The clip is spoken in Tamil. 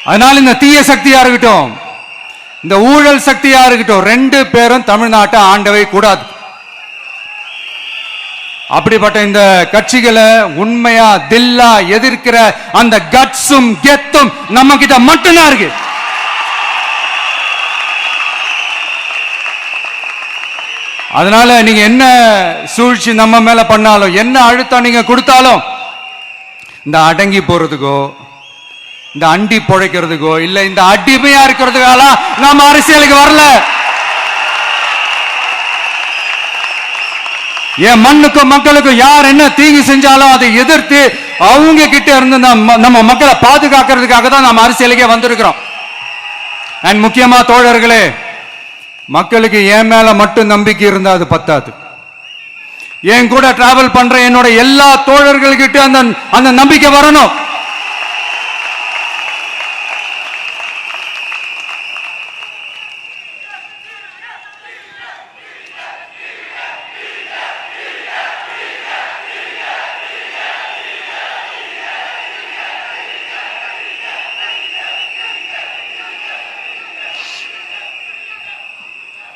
அதனால இந்த தீய சக்தியா இருக்கட்டும், இந்த ஊழல் சக்தியா இருக்கட்டும், ரெண்டு பேரும் தமிழ்நாட்டை ஆண்டவே கூடாது. அப்படிப்பட்ட இந்த கட்சிகளை உண்மையா தில்லா எதிர்க்கிற அந்த கட்ஸும் கெத்தும் நம்ம கிட்ட மட்டும்தான் இருக்கு. அதனால நீங்க என்ன சூழ்ச்சி நம்ம மேல பண்ணாலும், என்ன அழுத்தம் நீங்க கொடுத்தாலும், இந்த அடங்கி போறதுக்கோ, இந்த அண்டி பொழைக்கிறதுக்கோ, இல்ல இந்த அடிமையா இருக்கிறதுக்கால நாம அரசியலுக்கு வரல. என் மண்ணுக்கும் மக்களுக்கும் யார் என்ன தீங்கு செஞ்சாலும் அதை எதிர்த்து அவங்க கிட்ட இருந்து நம்ம மக்களை பாதுகாக்கிறதுக்காக தான் நம்ம அரசியலுக்கே வந்திருக்கிறோம். அண்ட் முக்கியமா தோழர்களே, மக்களுக்கு என் மேல மட்டும் நம்பிக்கை இருந்தா அது பத்தாது. என் கூட டிராவல் பண்ற என்னோட எல்லா தோழர்கள்கிட்ட அந்த நம்பிக்கை வரணும்.